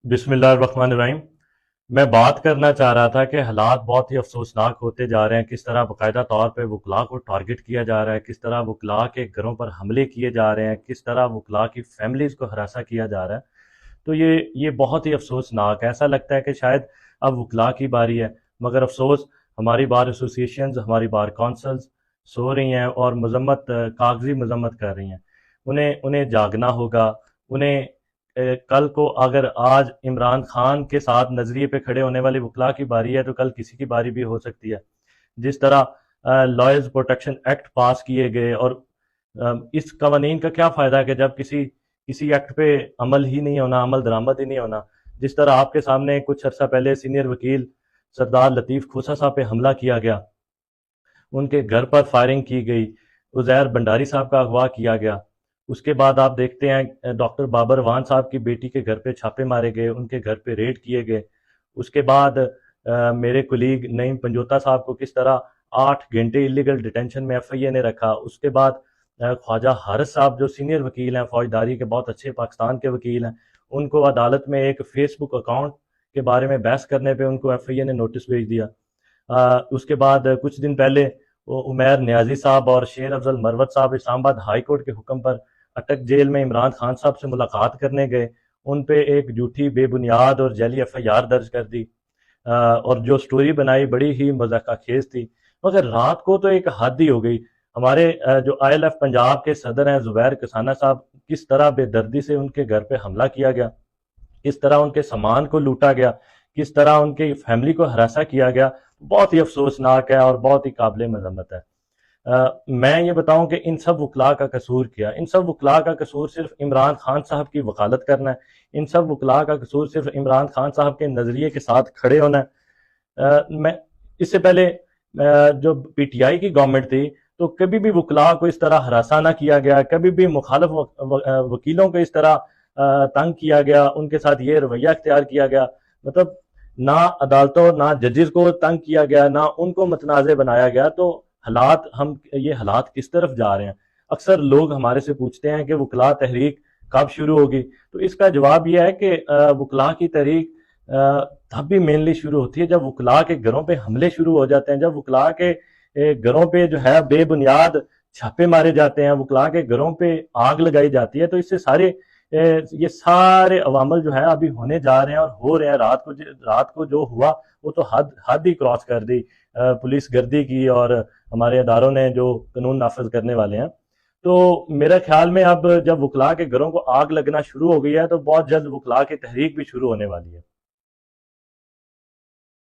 बिस्मिल्लाहिर्रहमानिर्रहीम। मैं बात करना चाह रहा था कि हालात बहुत ही अफसोसनाक होते जा रहे हैं। किस तरह बाकायदा तौर पे वकला को टारगेट किया जा रहा है, किस तरह वकला के घरों पर हमले किए जा रहे हैं, किस तरह वकला की फैमिलीज़ को हरासा किया जा रहा है। तो ये बहुत ही अफसोसनाक है। ऐसा लगता है कि शायद अब वकला की बारी है, मगर अफसोस हमारी बार एसोसिएशंस, हमारी बार कौंसल्स सो रही हैं और मजम्मत, कागजी मजम्मत कर रही हैं। उन्हें उन्हें जागना होगा। उन्हें कल को अगर आज इमरान खान के साथ नजरिए पे खड़े होने वाली वकला की बारी है, तो कल किसी की बारी भी हो सकती है। जिस तरह लॉयर्स प्रोटेक्शन एक्ट पास किए गए, और इस कवानीन का क्या फ़ायदा है कि जब किसी किसी एक्ट पे अमल ही नहीं होना, अमल दरामद ही नहीं होना। जिस तरह आपके सामने कुछ अर्सा पहले सीनियर वकील सरदार लतीफ़ खोसा साहब पे हमला किया गया, उनके घर पर फायरिंग की गई, उज़ैर भंडारी साहब का अगवा किया गया। उसके बाद आप देखते हैं डॉक्टर बाबर वान साहब की बेटी के घर पे छापे मारे गए, उनके घर पे रेड किए गए। उसके बाद मेरे कुलीग नईम पंजोता साहब को किस तरह 8 घंटे इलीगल डिटेंशन में एफआईए ने रखा। उसके बाद ख्वाजा हारिस साहब जो सीनियर वकील हैं, फौजदारी के बहुत अच्छे पाकिस्तान के वकील हैं, उनको अदालत में एक फेसबुक अकाउंट के बारे में बहस करने पे उनको एफआईए ने नोटिस भेज दिया। उसके बाद कुछ दिन पहले वो उमैर न्याजी साहब और शेर अफजल मरवत साहब इस्लामाबाद हाई कोर्ट के हुक्म पर अटक जेल में इमरान खान साहब से मुलाकात करने गए। उन पे एक झूठी, बेबुनियाद और जाली एफआईआर दर्ज कर दी। और जो स्टोरी बनाई बड़ी ही मजाकाखेज थी। मगर रात को तो एक हद ही हो गई। हमारे जो आईएलएफ पंजाब के सदर हैं जुबैर कसाना साहब, किस तरह बेदर्दी से उनके घर पे हमला किया गया, किस तरह उनके सामान को लूटा गया, किस तरह उनकी फैमिली को हरासा किया गया, बहुत ही अफसोसनाक है और बहुत ही काबिल मजम्मत है। मैं ये बताऊं कि इन सब वकला का कसूर क्या। इन सब वकला का कसूर सिर्फ इमरान खान साहब की वकालत करना है। इन सब वकला का कसूर सिर्फ इमरान खान साहब के नज़रिए के साथ खड़े होना है। मैं इससे पहले जो पीटीआई की गवर्नमेंट थी, तो कभी भी वकला को इस तरह हरासा ना किया गया, कभी भी मुखालिफ वकीलों को इस तरह तंग किया गया, उनके साथ ये रवैया अख्तियार किया गया। मतलब ना अदालतों, ना जजेस को तंग किया गया, ना उनको मतनाज़ बनाया गया। तो ये हालात किस तरफ जा रहे हैं। अक्सर लोग हमारे से पूछते हैं कि वकला तहरीक कब शुरू होगी। तो इसका जवाब यह है कि वकला की तहरीक तब भी मेनली शुरू होती है जब वकला के घरों पे हमले शुरू हो जाते हैं, जब वकला के घरों पे जो है बेबुनियाद छापे मारे जाते हैं, वकला के घरों पे आग लगाई जाती है। तो इससे ये सारे अवामल जो है अभी होने जा रहे हैं और हो रहे हैं। रात को जो हुआ वो तो हद ही क्रॉस कर दी पुलिस गर्दी की और हमारे अदारों ने जो कानून नाफिज करने वाले हैं। तो मेरे ख्याल में अब जब वकला के घरों को आग लगना शुरू हो गई है, तो बहुत जल्द वकला की तहरीक भी शुरू होने वाली है।